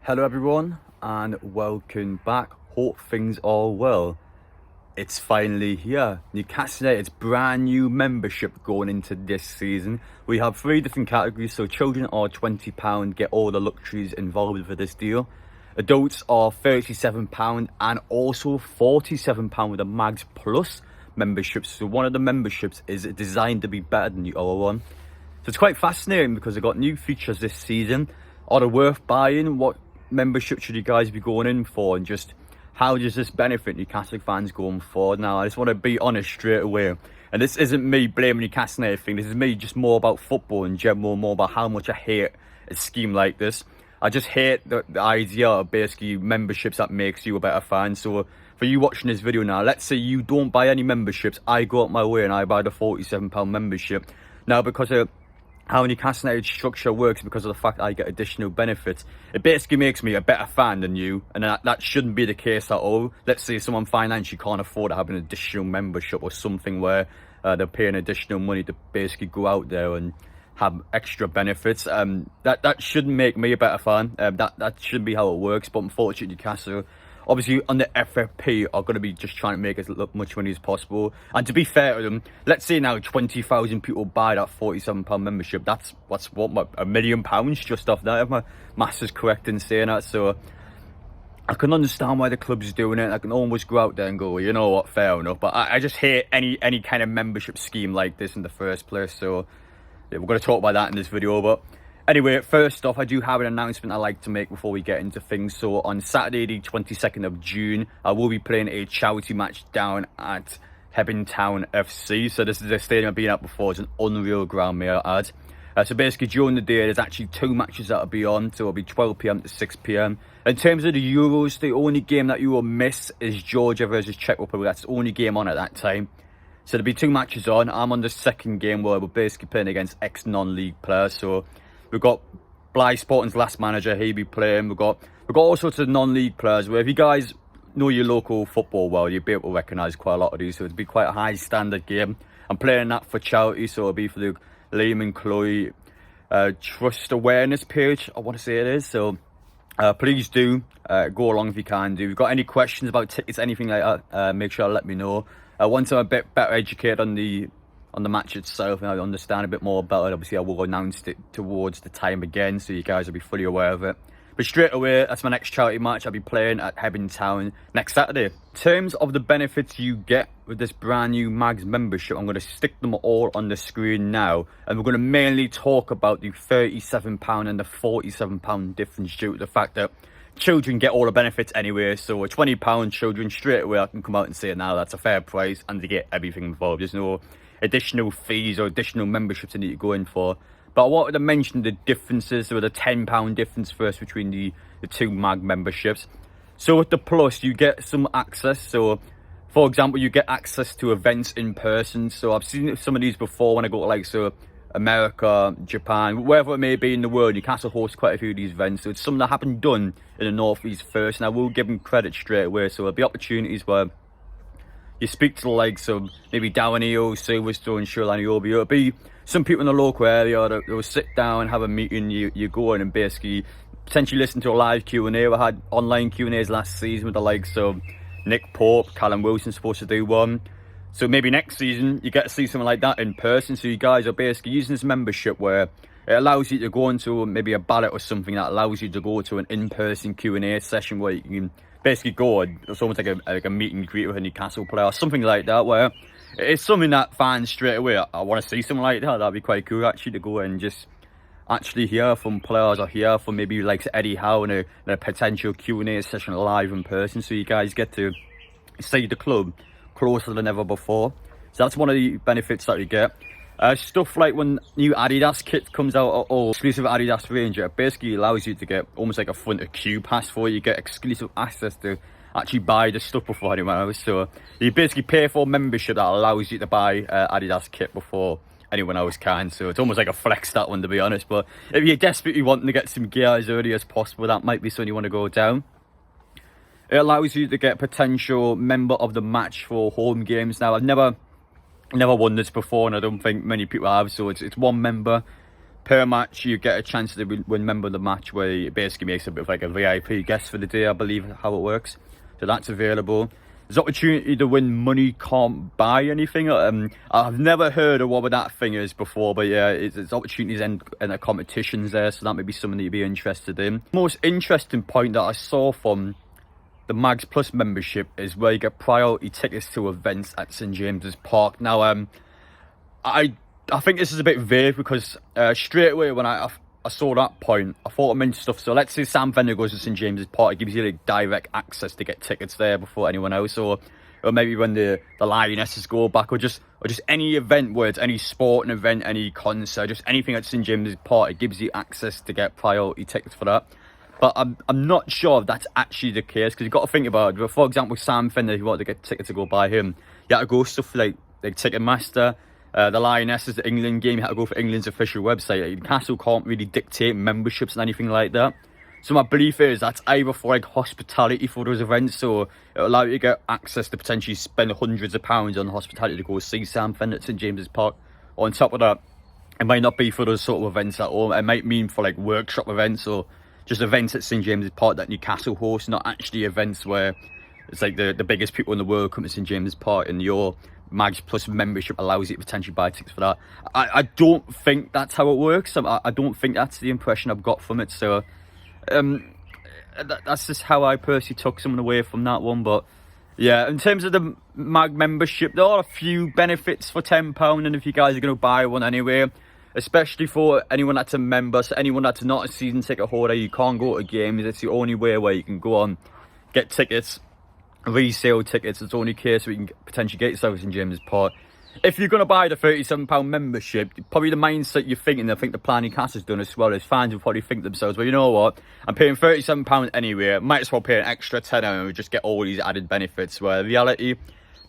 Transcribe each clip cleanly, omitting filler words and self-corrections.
Hello everyone and welcome back. Hope things are well. It's finally here. Newcastle United's brand new membership going into this season. We have 3 different categories, so children are £20, get all the luxuries involved with this deal. Adults are £37 and also £47 with a Mags Plus membership. So one of the memberships is designed to be better than the other one. So it's quite fascinating because they've got new features this season. Are they worth buying? What membership should you guys be going in for, and just how does this benefit Newcastle fans going forward? Now I just want to be honest straight away, and this isn't me blaming Newcastle and everything. This is me just more about football in general, more about how much I hate a scheme like this. I just hate the idea of basically memberships that makes you a better fan. So for you watching this video now, let's say you don't buy any memberships, I go out my way and I buy the £47 membership. Now because of how Newcastle United structure works, because of the fact I get additional benefits, it basically makes me a better fan than you, and that shouldn't be the case at all. Let's say someone financially can't afford to have an additional membership or something where they're paying additional money to basically go out there and have extra benefits. That shouldn't make me a better fan. That shouldn't be how it works. But unfortunately, Newcastle, obviously on the FFP, are going to be just trying to make as much money as possible. And to be fair to them, let's say now 20,000 people buy that £47 membership. That's what, £1 million just off that, if my maths is correct in saying that. So I can understand why the club's doing it. I can almost go out there and go, you know what, fair enough. But I just hate any kind of membership scheme like this in the first place. So yeah, we're going to talk about that in this video. But anyway, first off, I do have an announcement I'd like to make before we get into things. So on Saturday the 22nd of June, I will be playing a charity match down at Hebden Town FC. So this is a stadium I've been at before. It's an unreal ground, may I add. So basically during the day, there's actually 2 matches that'll be on. So it'll be 12 PM to 6 PM. In terms of the Euros, the only game that you will miss is Georgia versus Czech Republic. That's the only game on at that time. So there'll be 2 matches on. I'm on the second game where we're basically playing against ex-non-league players. So we've got Bly Sporting's last manager, he'll be playing. We've got all sorts of non-league players where if you guys know your local football well, you'll be able to recognise quite a lot of these. So it'll be quite a high standard game. I'm playing that for charity, so it'll be for the Liam and Chloe Trust Awareness page, I want to say it is. So please do go along if you can do. If you've got any questions about tickets, anything like that, make sure to let me know. Once I'm a bit better educated on the match itself and I understand a bit more about it, obviously I will announce it towards the time again, so you guys will be fully aware of it. But straight away, that's my next charity match. I'll be playing at Hebden Town next Saturday. In terms of the benefits you get with this brand new Mags membership, I'm going to stick them all on the screen now, and we're going to mainly talk about the £37 and the £47 difference due to the fact that children get all the benefits anyway. So a £20 children, straight away I can come out and say now that's a fair price and they get everything involved. There's no additional fees or additional memberships they need to go in for. But I wanted to mention the differences. There was a £10 difference first between the 2 MAG memberships. So with the Plus, you get some access. So for example, you get access to events in person. So I've seen some of these before when I go to like America, Japan, wherever it may be in the world. Newcastle hosts quite a few of these events, so it's something that haven't done in the North East first, and I will give them credit straight away. So there'll be opportunities where you speak to the likes of maybe Downhill, Silverstone, Shoreline, Obi. It'll be some people in the local area that will sit down, have a meeting, you go in and basically potentially listen to a live Q&A. We had online Q&As last season with the likes of Nick Pope, Callum Wilson's supposed to do one. So maybe next season you get to see something like that in person. So you guys are basically using this membership where it allows you to go into maybe a ballot or something that allows you to go to an in-person Q&A session where you can basically go and it's almost like a meet and greet with a Newcastle player or something like that, where it's something that fans straight away, I want to see something like that. That'd be quite cool actually, to go and just actually hear from players or hear from maybe like Eddie Howe in a potential Q&A session live in person, so you guys get to see the club closer than ever before. So that's one of the benefits that you get. Stuff like when new Adidas kit comes out, or exclusive Adidas range, it basically allows you to get almost like a front of queue pass for it. You get exclusive access to actually buy the stuff before anyone else. So you basically pay for a membership that allows you to buy Adidas kit before anyone else can. So it's almost like a flex, that one, to be honest. But if you're desperately wanting to get some gear as early as possible, that might be something you want to go down. It allows you to get potential member of the match for home games. Now, I've never won this before, and I don't think many people have. So it's 1 member per match, you get a chance to win member of the match, where it basically makes a bit of like a VIP guest for the day, I believe how it works. So that's available. There's opportunity to win money can't buy anything. I've never heard of what that thing is before, but yeah, it's opportunities and the competitions there, so that may be something that you'd be interested in. Most interesting point that I saw from the Mags Plus membership is where you get priority tickets to events at St James's Park. Now, I think this is a bit vague, because straight away when I saw that point, I thought it meant stuff. So let's say Sam Fender goes to St James's Park, it gives you like direct access to get tickets there before anyone else, or maybe when the Lionesses go back, or just any event where it's any sporting event, any concert, just anything at St James's Park, it gives you access to get priority tickets for that. But I'm not sure if that's actually the case, because you've got to think about it. For example, Sam Fender, if you want to get tickets to go buy him, you have to go stuff like Ticketmaster. The Lionesses, the England game, you have to go for England's official website. Newcastle can't really dictate memberships and anything like that. So my belief is that's either for like hospitality for those events, so it'll allow you to get access to potentially spend hundreds of pounds on hospitality to go see Sam Fender at St James's Park. On top of that, it might not be for those sort of events at all. It might mean for like workshop events, or just events at St James's Park that Newcastle hosts, not actually events where it's like the biggest people in the world come to St James's Park, and your Mags Plus membership allows you to potentially buy tickets for that. I don't think that's how it works. I don't think that's the impression I've got from it. So that's just how I personally took someone away from that one. But yeah, in terms of the Mag membership, there are a few benefits for £10, and if you guys are going to buy one anyway, especially for anyone that's a member, so anyone that's not a season ticket holder, you can't go to games. It's the only way where you can go on, get tickets, resale tickets. It's the only case where you can potentially get yourself in James's Park. If you're going to buy the £37 membership, probably the mindset you're thinking, I think the plan Newcastle's done as well, is fans will probably think to themselves, well, you know what, I'm paying £37 anyway, might as well pay an extra tenner and just get all these added benefits, where in reality,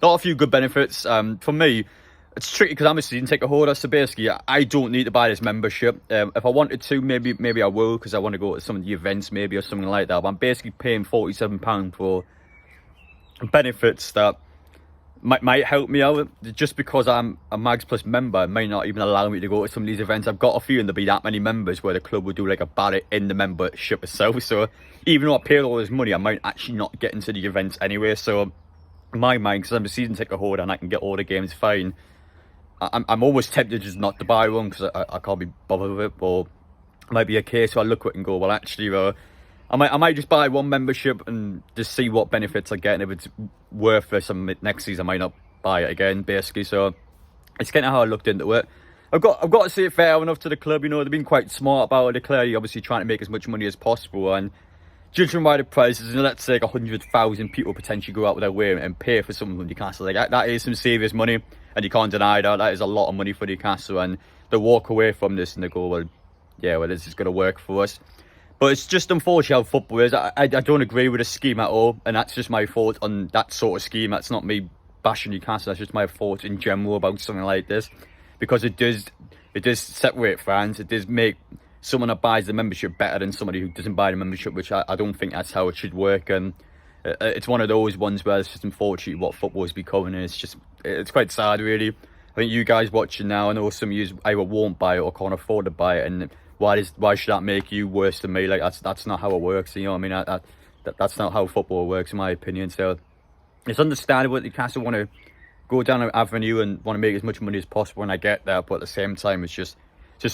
there are a few good benefits. For me, it's tricky because I'm a season ticket holder, so basically I don't need to buy this membership. If I wanted to, maybe I will, because I want to go to some of the events maybe, or something like that, but I'm basically paying £47 for benefits that might help me out. Just because I'm a Mags Plus member, it might not even allow me to go to some of these events. I've got a feeling there'll be that many members where the club will do like a ballot in the membership itself, so even though I pay all this money, I might actually not get into the events anyway. So in my mind, because I'm a season ticket holder and I can get all the games fine, I'm almost tempted just not to buy one, because I can't be bothered with it. Or it might be a case where I look at it and go, well, actually I might just buy one membership and just see what benefits I get, and if it's worth it some next season, I might not buy it again, basically. So it's kind of how I looked into it. I've got to say it fair enough to the club. You know, they've been quite smart about it. They're clearly obviously trying to make as much money as possible, and judging by the prices, let's say like 100,000 people potentially go out with their way and pay for something from Newcastle. Like that is some serious money, and you can't deny that. That is a lot of money for Newcastle, and they walk away from this and they go, well, yeah, well, this is going to work for us. But it's just unfortunate how football is. I don't agree with the scheme at all, and that's just my thought on that sort of scheme. That's not me bashing Newcastle, that's just my thoughts in general about something like this, because it does separate fans. It does make someone that buys the membership better than somebody who doesn't buy the membership, which I don't think that's how it should work. And it's one of those ones where it's just unfortunate what football is becoming, and it's quite sad, really. I think you guys watching now, I know some of you either won't buy it or can't afford to buy it, and why should that make you worse than me? Like that's not how it works. You know what I mean? That's not how football works, in my opinion. So it's understandable that Newcastle want to go down an avenue and want to make as much money as possible, and I get that. But at the same time, it's just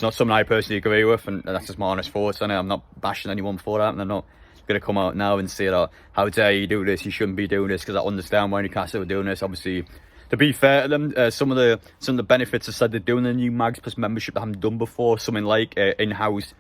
not something I personally agree with, and that's just my honest thoughts on it. I'm not bashing anyone for that, and I'm not going to come out now and say that, how dare you do this? You shouldn't be doing this, because I understand why Newcastle are doing this. Obviously, to be fair to them, some of the benefits are said they're doing the new Mags Plus membership that I haven't done before. Something like in-house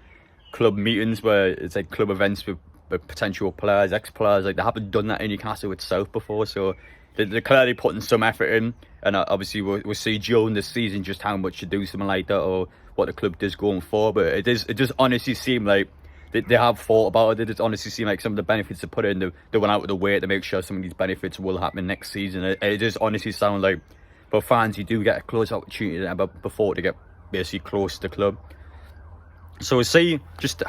club meetings, where it's like club events with potential players, ex-players. Like, they haven't done that in Newcastle itself before, so they're clearly putting some effort in. And obviously we'll see during this season just how much to do something like that, or what the club does going forward. But it does honestly seem like they have thought about it. It does honestly seem like some of the benefits they put in, they went out of the way to make sure some of these benefits will happen next season. It does honestly sound like, for fans, you do get a close opportunity before to get basically close to the club. So we'll see just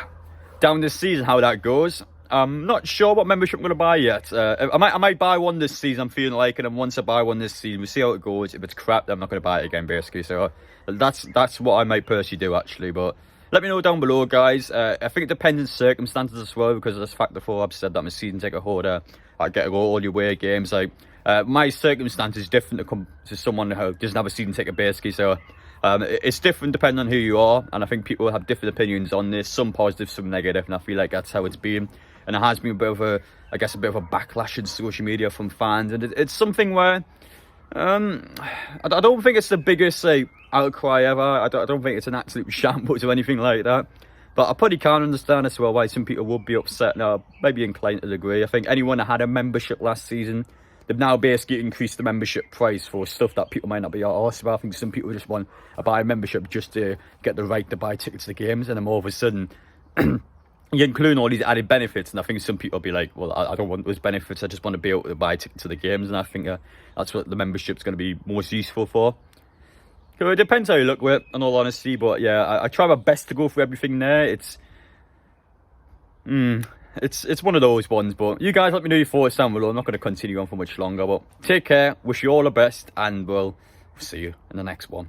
down this season how that goes. I'm not sure what membership I'm going to buy yet. I might buy one this season, I'm feeling like, and then once I buy one this season, we'll see how it goes. If it's crap, then I'm not going to buy it again, basically. So that's what I might personally do, actually. But Let me know down below, guys. I think it depends on circumstances as well, because of this fact before I've said that I'm a season ticket holder. I get to go all your away games. Like, my circumstance is different to someone who doesn't have a season ticket, basically. So it's different depending on who you are, and I think people have different opinions on this. Some positive, some negative, and I feel like that's how it's been. And it has been a bit of a, I guess, a bit of a backlash in social media from fans, and it's something where I don't think it's the biggest outcry ever. I don't think it's an absolute shambles or anything like that. But I probably can't understand as well why some people would be upset now, maybe inclined to agree. I think anyone that had a membership last season, they've now basically increased the membership price for stuff that people might not be arsed about. I think some people just want to buy a membership just to get the right to buy tickets to the games, and then all of a sudden you're including all these added benefits, and I think some people will be like, well, I don't want those benefits, I just want to be able to buy tickets to the games. And I think that's what the membership's going to be most useful for. So it depends how you look at it, in all honesty. But yeah, I try my best to go through everything there. It's one of those ones. But you guys let me know your thoughts down below. I'm not going to continue on for much longer, but take care, wish you all the best, and we'll see you in the next one.